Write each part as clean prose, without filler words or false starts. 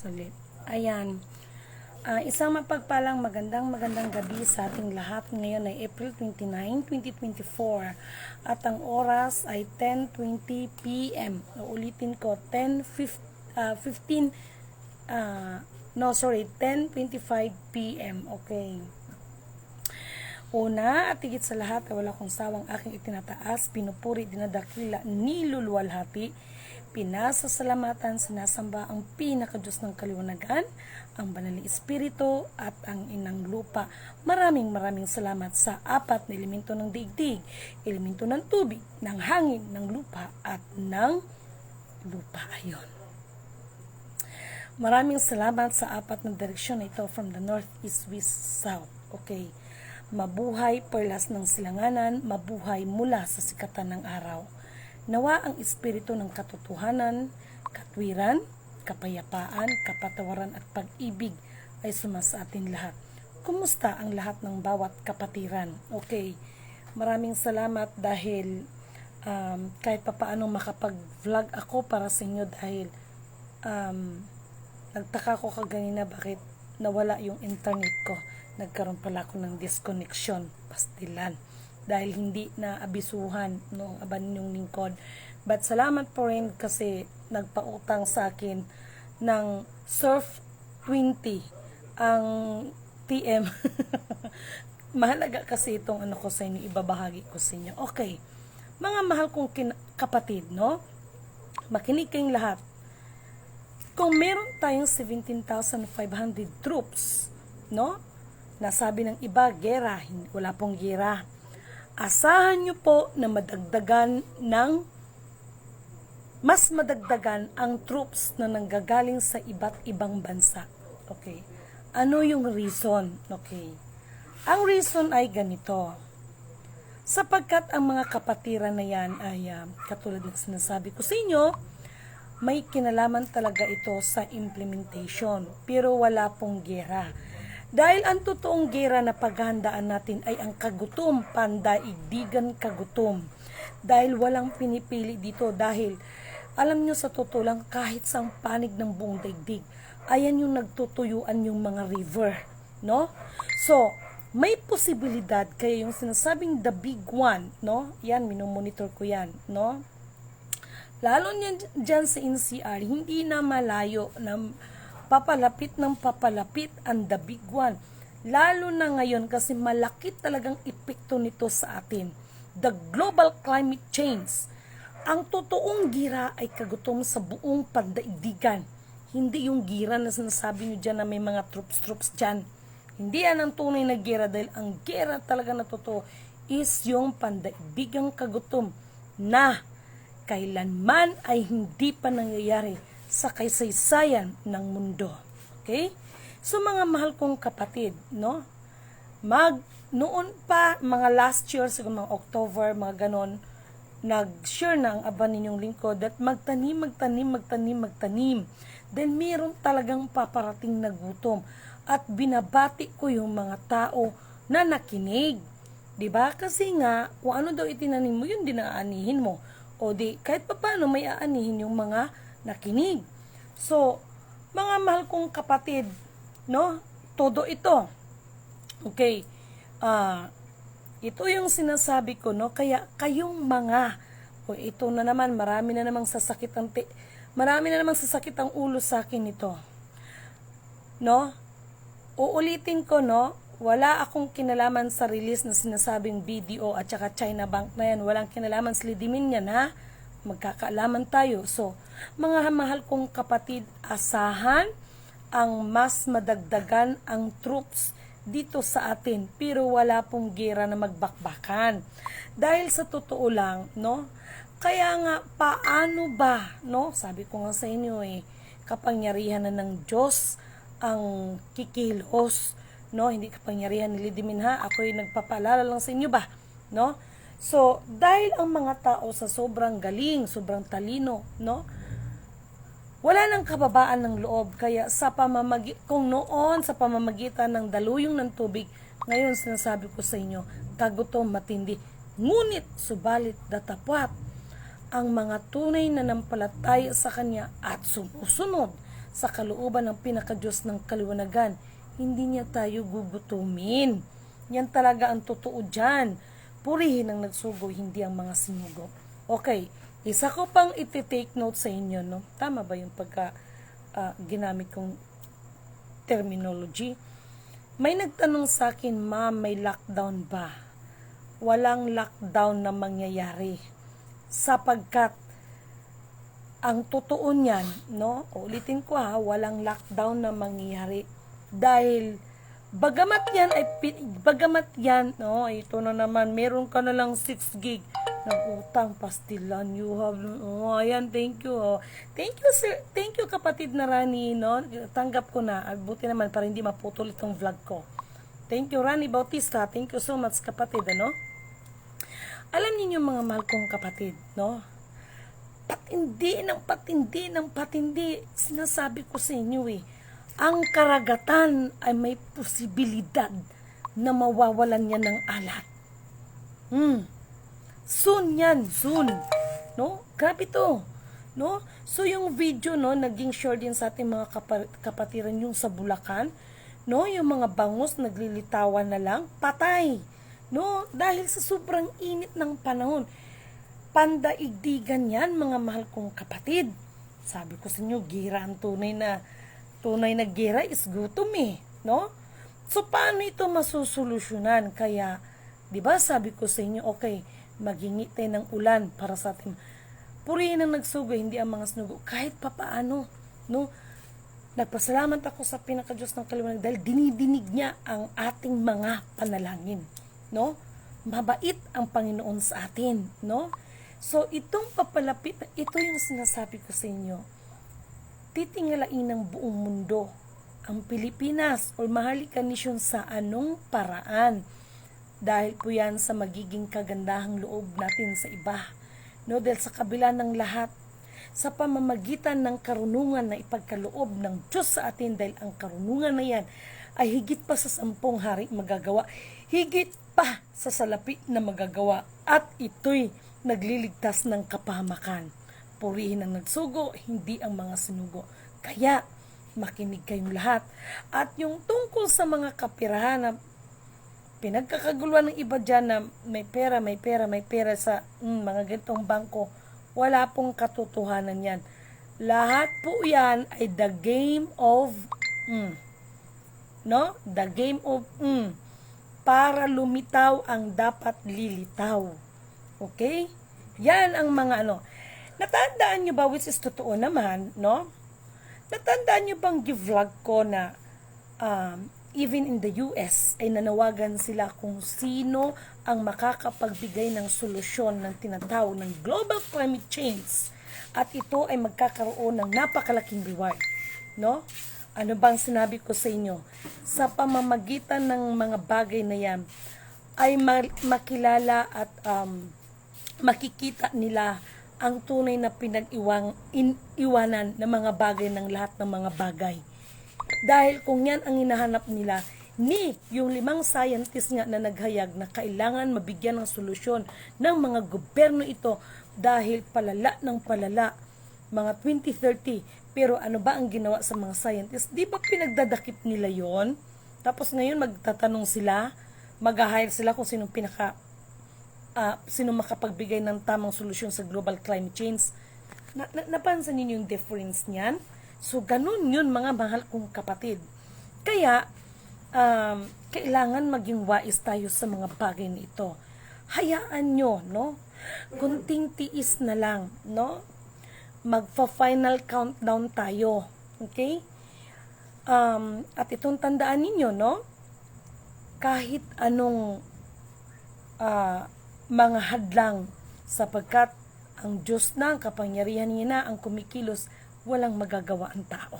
Sulit. Ayan. Isang mapagpalang magandang gabi sa ating lahat. Ngayon ay April 29, 2024. At ang oras ay 10:20 p.m. Uulitin ko, 10:25 p.m. Okay. Una at higit sa lahat, wala kong sawang aking itinataas, pinupuri, dinadakila, niluluwalhati, pinasasalamatan, sinasamba ang pinakadiyos ng kaliwanagan, ang banal na espiritu at ang inang lupa. Maraming salamat sa apat na elemento ng daigdig, elemento ng tubig, ng hangin, ng lupa at ng lupa. Ayon. Maraming salamat sa apat na direksyon na ito, from the north, east, west, south. Okay. Mabuhay perlas ng silanganan, mabuhay mula sa sikatan ng araw. Nawa ang espiritu ng katotohanan, katwiran, kapayapaan, kapatawaran at pag-ibig ay sumasa atin lahat. Kumusta ang lahat ng bawat kapatiran? Okay, maraming salamat dahil kahit papaano makapag-vlog ako para sa inyo dahil nagtaka ko kaganina bakit nawala yung internet ko. Nagkaroon pala ako ng disconnection, pastilan, dahil hindi na abisuhan noong aban yung lingkod. But salamat po rin kasi nagpautang sa akin ng Surf 20 ang TM. Mahalaga kasi itong ano ko sa inyo, ibabahagi ko sa inyo. Okay, mga mahal kong kapatid, no? Makinig kayong lahat. Kung meron tayong 17,500 troops, no? Nasabi ng iba, gera. Wala pong gera. Asahan nyo po na mas madagdagan ang troops na nanggagaling sa iba't ibang bansa. Okay. Ano yung reason? Okay. Ang reason ay ganito. Sapagkat ang mga kapatiran na yan ay katulad ng sinasabi ko sa inyo, may kinalaman talaga ito sa implementation. Pero wala pong gera. Dahil ang totoong gera na paghahandaan natin ay ang kagutom, pandaigdigan kagutom. Dahil walang pinipili dito, dahil alam nyo sa totoo lang, kahit sa panig ng buong daigdig, ayan yung nagtutuyuan yung mga river, no? So, may posibilidad, kaya yung sinasabing the big one, no? Yan, minomonitor ko yan, no? Lalo dyan sa NCR, hindi na malayo na papalapit ang the big one. Lalo na ngayon kasi malaki talagang epekto nito sa atin. The global climate change. Ang totoong gira ay kagutom sa buong pandaigdigan. Hindi yung gira na sinasabi nyo dyan na may mga troops dyan. Hindi yan ang tunay na gira dahil ang gira talaga na totoo is yung pandaigdigang kagutom na kailanman ay hindi pa nangyayari sa kaysaysayan ng mundo. Okay? So mga mahal kong kapatid, no? Noon pa, mga last year, siguro mga October, mga ganon, nag-share na ang aba ninyong lingkod at magtanim. Then meron talagang paparating na gutom. At binabati ko yung mga tao na nakinig. Diba? Kasi nga, kung ano daw itinanim mo, yun din ang aanihin mo. O di, kahit pa paano may aanihin yung mga nakinig. So, mga mahal kong kapatid, no? Todo ito. Okay. Ito yung sinasabi ko, no? Kaya kayong mga, ito na naman, marami na namang sasakit ang ulo sa akin ito. No? Uulitin ko, no? Wala akong kinalaman sa release na sinasabing BDO at saka China Bank na yan. Walang kinalaman sa lidimin yan, ha? Magkakaalaman tayo. So, mga mahal kong kapatid, asahan ang mas madagdagan ang troops dito sa atin. Pero wala pong gera na magbakbakan. Dahil sa totoo lang, no? Kaya nga, paano ba, no? Sabi ko nga sa inyo kapangyarihan na ng Diyos ang kikilos, no? Hindi kapangyarihan ni Lidimin, ha? Ako'y nagpapaalala lang sa inyo ba, no? So, dahil ang mga tao sa sobrang galing, sobrang talino, no? Wala nang kababaan ng loob. Kaya kung noon sa pamamagitan ng daluyong ng tubig, ngayon sinasabi ko sa inyo, kagutom matindi. Ngunit, subalit datapwat ang mga tunay na nampalataya sa Kanya at sumusunod sa kalooban ng pinakadiyos ng kaliwanagan, hindi niya tayo gugutumin. Yan talaga ang totoo dyan. Purihin ang nagsugo, hindi ang mga sinugo. Okay, isa ko pang iti-take note sa inyo, no? Tama ba yung ginamit kong terminology? May nagtanong sa akin, ma'am, may lockdown ba? Walang lockdown na mangyayari. Sapagkat, ang totoo niyan, no? Ulitin ko ha, walang lockdown na mangyayari. Dahil, bagamat yan, no, ito na naman, meron ka na lang 6 gig ng utang, pastilan, you have, oh, ayan, thank you, oh. Thank you, sir, thank you, kapatid na Rani, no, tanggap ko na, buti naman, para hindi maputol itong vlog ko. Thank you, Rani Bautista, thank you so much, kapatid, ano. Alam niyo mga mahal kong kapatid, no, patindi, sinasabi ko sa inyo ang karagatan ay may posibilidad na mawawalan yan ng alat. Soon yan, soon. No? Grabe to. No? So yung video, no, naging share din sa ating mga kapatiran yung sa Bulacan. No? Yung mga bangus naglilitawan na lang, patay. No? Dahil sa sobrang init ng panahon. Pandaigdigan yan, mga mahal kong kapatid. Sabi ko sa inyo, gira ang tunay na gira is gutom no? So, paano ito masusolusyonan? Kaya, di ba sabi ko sa inyo, okay, maghingi tayo ng ulan para sa ating purihin ang nagsugo, hindi ang mga sinugo. Kahit papaano, no? Nagpasalamat ako sa pinakadiyos ng kaliwanag dahil dinidinig niya ang ating mga panalangin, no? Mabait ang Panginoon sa atin, no? So, itong papalapit, ito yung sinasabi ko sa inyo. Titingalain ng buong mundo ang Pilipinas o Maharlika Nation sa anong paraan. Dahil po yan sa magiging kagandahang loob natin sa iba. No? Dahil sa kabila ng lahat, sa pamamagitan ng karunungan na ipagkaloob ng Diyos sa atin, dahil ang karunungan na yan ay higit pa sa 10 hari magagawa, higit pa sa salapi na magagawa, at ito'y nagliligtas ng kapahamakan. Purihin ang nagsugo, hindi ang mga sinugo. Kaya, makinig kayong lahat. At yung tungkol sa mga kapirahan na pinagkakaguluhan ng iba dyan na may pera sa mga ganitong bangko, wala pong katotohanan yan. Lahat po yan ay the game of no? The game of para lumitaw ang dapat lilitaw. Okay? Yan ang mga natandaan nyo ba, which is totoo naman, no? Natandaan nyo bang gi-vlog ko na even in the US ay nanawagan sila kung sino ang makakapagbigay ng solusyon ng tinatawag ng global climate change, at ito ay magkakaroon ng napakalaking reward, no? Ano bang sinabi ko sa inyo? Sa pamamagitan ng mga bagay na yan ay makilala at makikita nila ang tunay na pinag-iwanan ng mga bagay ng lahat ng mga bagay. Dahil kung yan ang hinahanap nila, yung 5 scientists nga na naghayag na kailangan mabigyan ng solusyon ng mga gobyerno ito dahil palala ng palala, mga 2030. Pero ano ba ang ginawa sa mga scientists? Di ba pinagdadakip nila yon? Tapos ngayon magtatanong sila, mag-hire sila kung sino makapagbigay ng tamang solusyon sa global climate change. Napansin niyo yung difference niyan? So, ganun yun, mga mahal kong kapatid. Kaya, kailangan maging wais tayo sa mga bagay na ito. Hayaan nyo, no? Kunting tiis na lang, no? Magfa-final countdown tayo. Okay? At itong tandaan ninyo, no? Kahit anong mga hadlang, sapagkat ang Diyos na, ang kapangyarihan niya na, ang kumikilos, walang magagawa ang tao.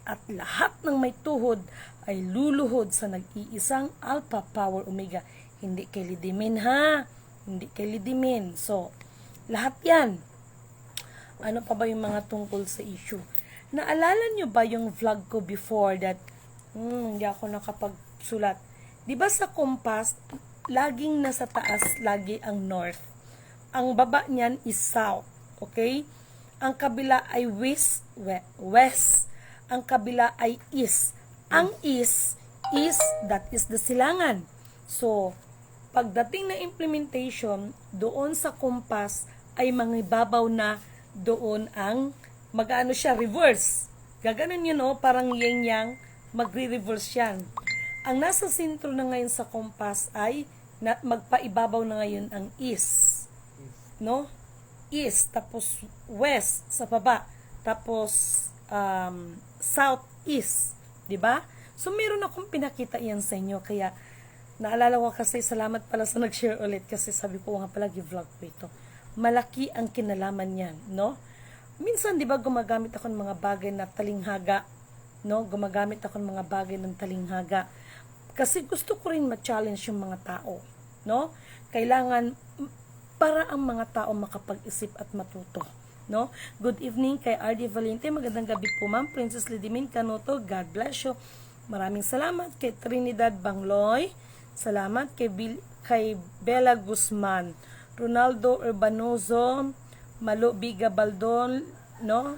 At lahat ng may tuhod ay luluhod sa nag-iisang Alpha Power Omega. Hindi kay Lidimin, ha? Hindi kay Lidimin. So, lahat yan. Ano pa ba yung mga tungkol sa issue? Naalala nyo ba yung vlog ko before that hindi ako nakapagsulat? Diba sa compass, laging nasa taas, lagi ang north. Ang baba niyan is south. Okay? Ang kabila ay west. ang kabila ay is. Ang is, that is the silangan. So, pagdating na implementation, doon sa compass ay mangibabaw na doon ang mag-ano siya, reverse. Gaganon yun, no? Parang yin-yang, magre-reverse yan. Ang nasa sentro na ngayon sa compass ay magpaibabaw na ngayon ang is. No? East, tapos west sa baba, tapos southeast, 'di ba? So meron akong pinakita iyan sa inyo, kaya naalala ko kasi, salamat pala sa nag-share ulit, kasi sabi ko nga pala i-vlog ko ito. Malaki ang kinalaman niyan, no? Minsan 'di ba gumagamit ako ng mga bagay na talinghaga, no? Gumagamit ako ng mga bagay ng talinghaga kasi gusto ko rin ma-challenge yung mga tao, no? Kailangan para ang mga tao makapag-isip at matuto, no? Good evening kay RD Valente, magandang gabi po ma'am. Princess Lidimin Canoto, God bless you. Maraming salamat kay Trinidad Bangloy. Salamat kay Bella Guzman, Ronaldo Urbanozo, Malo Biga Baldon, no?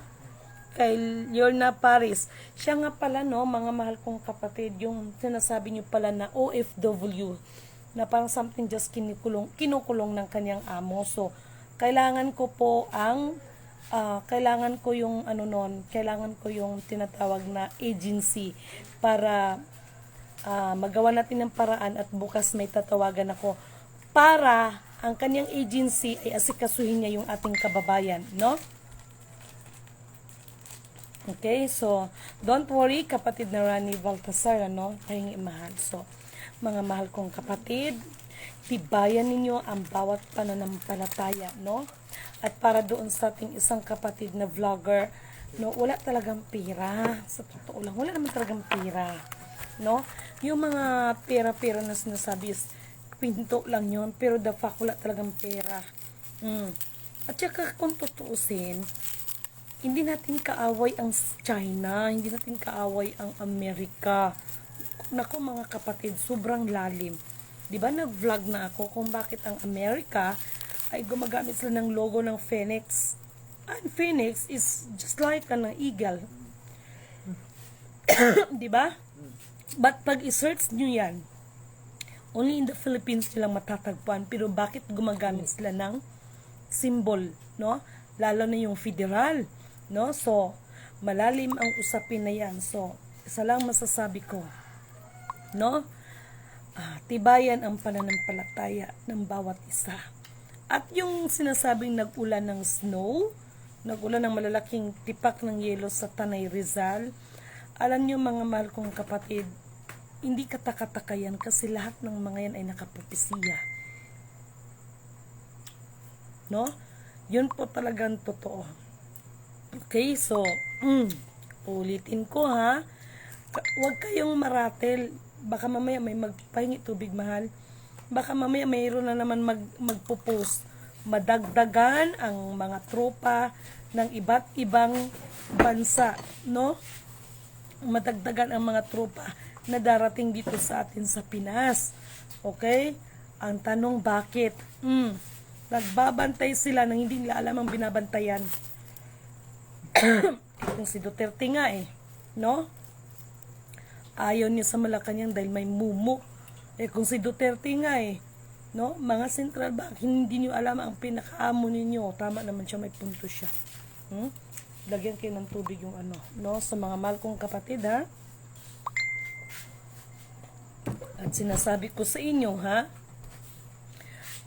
Kay Yorna Paris. Siya nga pala, no, mga mahal kong kapatid, yung sinasabi niyo pala na OFW, na parang something just kinukulong ng kanyang amo. So, kailangan ko po kailangan ko yung tinatawag na agency para magawa natin ng paraan, at bukas may tatawagan ako para ang kanyang agency ay asikasuhin niya yung ating kababayan, no? Okay, so don't worry, kapatid na Rani Baltasar, ano, pahingi mahal. So, mga mahal kong kapatid, tibayan ninyo ang bawat pananampalataya, no? At para doon sa ating isang kapatid na vlogger, no, wala talagang pera. Sa totoo lang, wala naman talagang pera, no? Yung mga pera-pera na sinasabi is pinto lang yun, pero the fact wala talagang pera. At saka kung tutuusin, hindi natin kaaway ang China, hindi natin kaaway ang Amerika. Naku mga kapatid, sobrang lalim. Diba nag-vlog na ako kung bakit ang Amerika ay gumagamit sila ng logo ng Phoenix. And Phoenix is just like an eagle. Diba? But pag i-search nyo yan, only in the Philippines nilang matatagpuan. Pero bakit gumagamit sila ng symbol, no? Lalo na yung federal, no? So, malalim ang usapin na yan. So, isa lang masasabi ko, no? Tibayan ang pananampalataya ng bawat isa. At yung sinasabing nag-ulan ng snow, nag-ulan ng malalaking tipak ng yelo sa Tanay Rizal, alam nyo mga mahal kong kapatid, hindi katakataka yan kasi lahat ng mga yan ay nakapropesiya. No? Yun po talagang totoo. Okay, so, ulitin ko ha, huwag kayong maratel. Baka mamaya may magpahingi tubig mahal. Baka mamaya mayroon na naman magpo-post. Madagdagan ang mga tropa ng iba't ibang bansa, no? Madagdagan ang mga tropa na darating dito sa atin sa Pinas. Okay? Ang tanong bakit? Nagbabantay sila nang hindi nila alam ang binabantayan. Kung si Duterte nga no? Ayaw niya sa Malacanang dahil may mumu. Kung si Duterte nga no? Mga central bank, hindi niyo alam ang pinakaamo ninyo. Tama naman siya, may punto siya. Lagyan kayo ng tubig yung no? Sa mga mahal kong kapatid, ha? At sinasabi ko sa inyo, ha?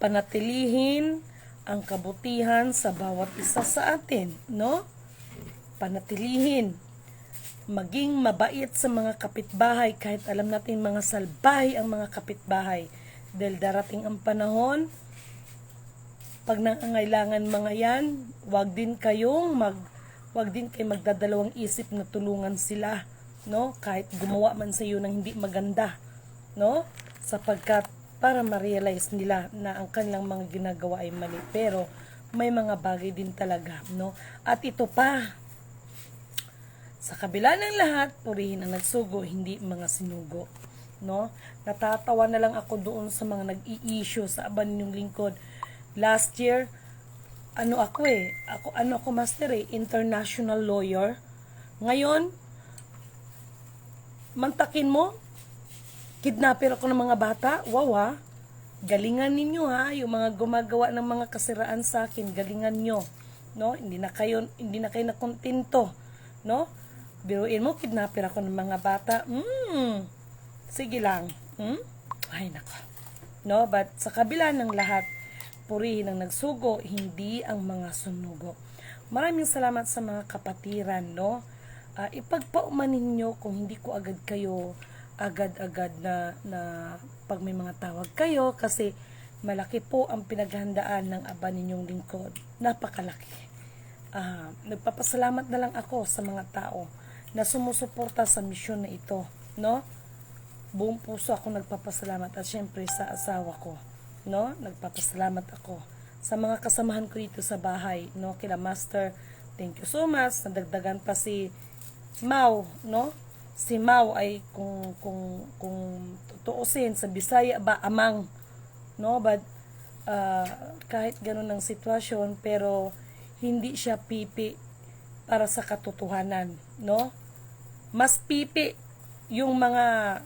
Panatilihin ang kabutihan sa bawat isa sa atin, no? Panatilihin. Maging mabait sa mga kapitbahay kahit alam natin mga salbahe ang mga kapitbahay. Dahil darating ang panahon, pag nangangailangan mga yan, wag din kayong magdadalawang isip na tulungan sila, no? Kahit gumawa man sa iyo ng hindi maganda, no? Sapagkat para ma-realize nila na ang kanilang mga ginagawa ay mali. Pero may mga bagay din talaga, no? At ito pa, sa kabila ng lahat, purihin ang nagsugo, hindi mga sinugo, no? Natatawa na lang ako doon sa mga nag-i-issue sa aban yung lingkod. Last year, ako master international lawyer. Ngayon, mantakin mo, kidnapper ako ng mga bata, wow ha, galingan ninyo ha, yung mga gumagawa ng mga kasiraan sa akin, galingan nyo, no? Hindi na kayo nakontento, no? Biruin mo, kidnapper ako ng mga bata, sige lang, ay nako, no? But sa kabila ng lahat, purihin ang nagsugo, hindi ang mga sunugo. Maraming salamat sa mga kapatiran, no? Ipagpaumanin nyo kung hindi ko agad kayo agad-agad na pag may mga tawag kayo kasi malaki po ang pinaghandaan ng aba ninyong lingkod. Napakalaki. Nagpapasalamat na lang ako sa mga tao na sumusuporta sa misyon na ito, no? Buong puso ako nagpapasalamat at syempre sa asawa ko, no? Nagpapasalamat ako sa mga kasamahan ko dito sa bahay, no? Kila Master, thank you so much. Nadagdagan pa si Mau, no? Si Mau ay kung tutuusin sa Bisaya ba amang, no? But kahit ganun ang sitwasyon, pero hindi siya pipi para sa katotohanan, no? Mas pipi yung mga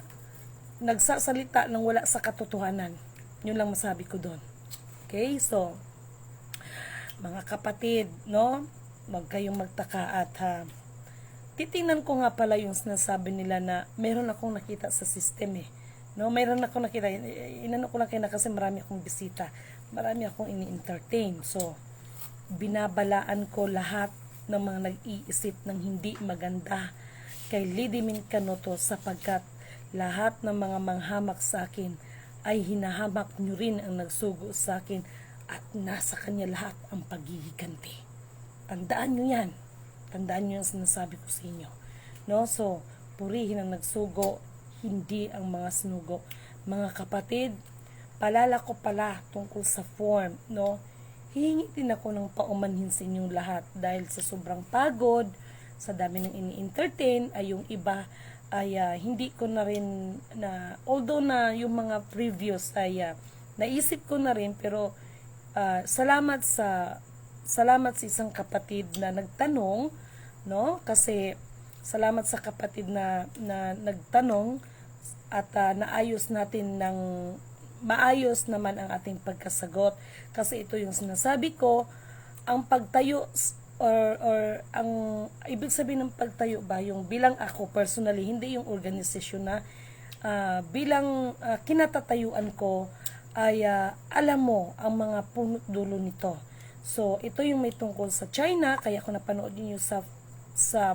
nagsasalita ng wala sa katotohanan. Yun lang masabi ko doon. Okay? So, mga kapatid, no? Huwag kayong magtaka at titingnan ko nga pala yung sinasabi nila na meron akong nakita sa system eh. No, meron akong nakita, inano ko lang kayo na kasi marami akong bisita. Marami akong ini-entertain. So, binabalaan ko lahat ng mga nag-iisip ng hindi maganda kay Lidimin Canoto sapagkat lahat ng mga manghamak sa akin ay hinahamak nyo rin ang nagsugo sa akin at nasa kanya lahat ang paghihiganti. Tandaan nyo yan. Tandaan nyo yung sinasabi ko sa inyo. No? So, purihin ang nagsugo, hindi ang mga sinugo. Mga kapatid, palala ko pala tungkol sa form. No? Hihingi din ako ng paumanhin sa inyong lahat dahil sa sobrang pagod, sa dami ng ini-entertain, ay yung iba ay hindi ko na rin na, although na yung mga previous ay naisip ko na rin, pero salamat sa isang kapatid na nagtanong, no? Kasi salamat sa kapatid na nagtanong at naayos natin ng maayos naman ang ating pagkasagot. Kasi ito yung sinasabi ko, ang pagtayo or ang ibig sabihin ng pagtayo ba, yung bilang ako personally, hindi yung organisasyon na bilang kinatatayuan ko ay alam mo ang mga punot dulo nito. So, ito yung may tungkol sa China, kaya kung napanood niyo sa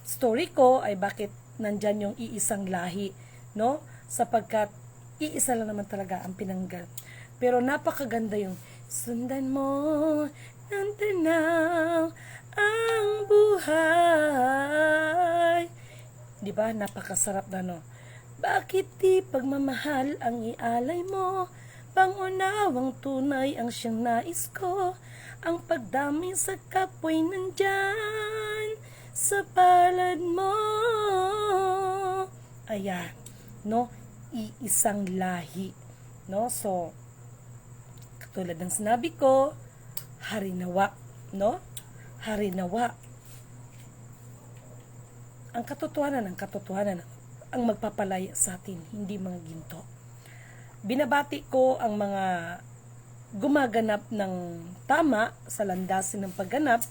story ko ay bakit nandyan yung iisang lahi, no? Sapagkat iisa lang naman talaga ang pinanggal. Pero napakaganda yung sundan mo ng tanaw ang buhay. Di ba? Napakasarap na, no? Bakit di pagmamahal ang ialay mo? Pangunawang tunay ang siyang nais ko. Ang pagdami sa kapwa'y nandyan sa palad mo. Ayan, no? Iisang lahi, no? So, katulad ng sinabi ko, harinawa, no? Harinawa. Ang katotohanan ang magpapalaya sa atin, hindi mga ginto. Binabati ko ang mga gumaganap ng tama sa landasin ng pagganap.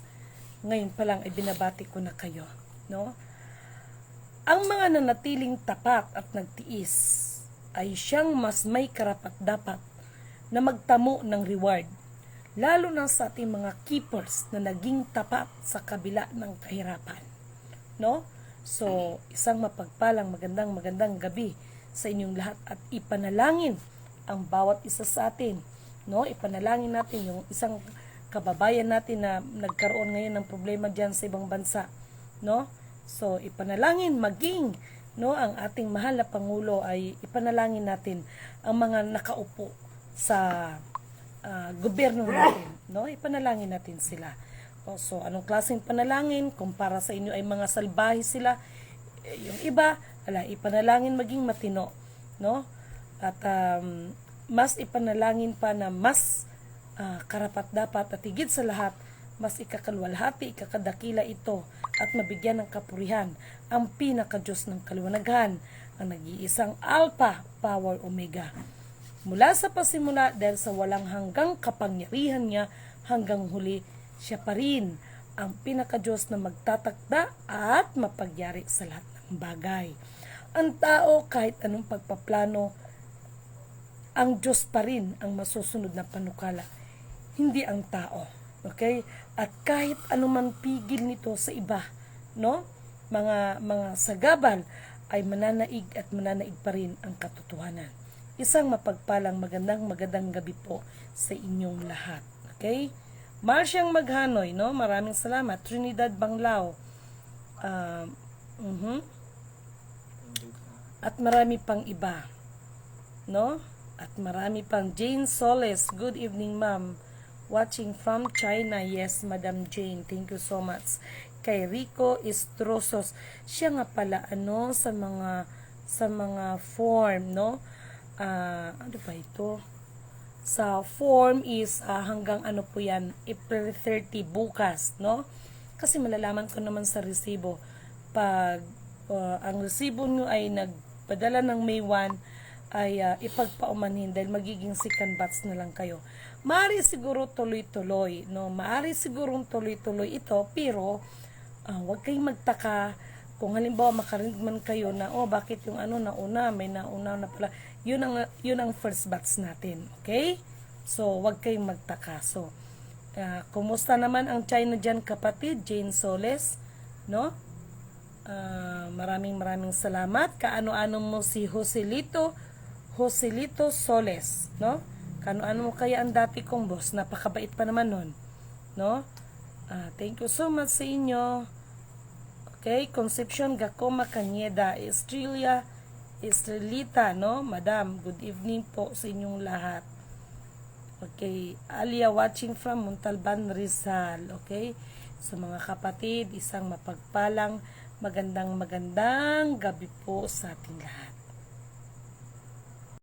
Ngayon pa lang ay binabati ko na kayo, no? Ang mga nanatiling tapat at nagtiis ay siyang mas may karapat-dapat na magtamo ng reward, lalo na sa ating mga keepers na naging tapat sa kabila ng kahirapan, no? So, isang mapagpalang magandang gabi sa inyong lahat at ipanalangin ang bawat isa sa atin, no? Ipanalangin natin yung isang kababayan natin na nagkaroon ngayon ng problema diyan sa ibang bansa, no? So, ipanalangin maging, no, ang ating mahal na Pangulo ay ipanalangin natin ang mga nakaupo sa gobyerno natin, no? Ipanalangin natin sila. So, anong klaseng panalangin? Kung para sa inyo ay mga salbahe sila, yung iba, ipanalangin maging matino, no? At mas ipanalangin pa na mas karapat-dapat at higit sa lahat, mas ikakalwalhati, ikakadakila ito, at mabigyan ng kapurihan ang pinaka-Diyos ng kaliwanagan, ang nag-iisang Alpha, Power, Omega. Mula sa pasimula, dahil sa walang hanggang kapangyarihan niya, hanggang huli, siya pa rin ang pinaka-Diyos na magtatakda at mapagyari sa lahat ng bagay. Ang tao, kahit anong pagpaplano, ang Diyos pa rin ang masusunod na panukala, hindi ang tao. Okay? At kahit anuman pigil nito sa iba, no? Mga sagabal ay mananaig at mananaig pa rin ang katotohanan. Isang mapagpalang magandang gabi po sa inyong lahat. Okay? Marsyang Maghanoy, no? Maraming salamat. Trinidad Banglao. At marami pang iba. No? At marami pang. Jane Soles. Good evening, ma'am. Watching from China. Yes, Madam Jane. Thank you so much. Kay Rico Estrosos. Siya nga pala sa mga form, no? Ano ba ito? Sa form is hanggang ano po yan, April 30 bukas, no? Kasi malalaman ko naman sa resibo pag ang resibo nyo ay nagpadala ng May 1 ay ipagpaumanhin dahil magiging second batch na lang kayo. Maari siguro tuloy-tuloy, no? Maari siguro tuloy-tuloy ito, pero huwag kayong magtaka kung halimbawa makarinig man kayo na bakit yung nauna, may nauna na pala. Yun ang first batch natin, okay? So huwag kayong magtaka. So kumusta naman ang China diyan, kapatid Jane Soles, no? Maraming salamat. Kaano-ano mo si Joselito Soles, no? Kaano-ano mo kaya ang dati kong boss? Napakabait pa naman nun, no? Thank you so much sa inyo. Okay, Concepcion Gacoma Cañeda, Estrelita, no? Madam, good evening po sa inyong lahat. Okay, Alia watching from Montalban, Rizal. Okay, sa mga kapatid, isang mapagpalang magandang gabi po sa ating lahat.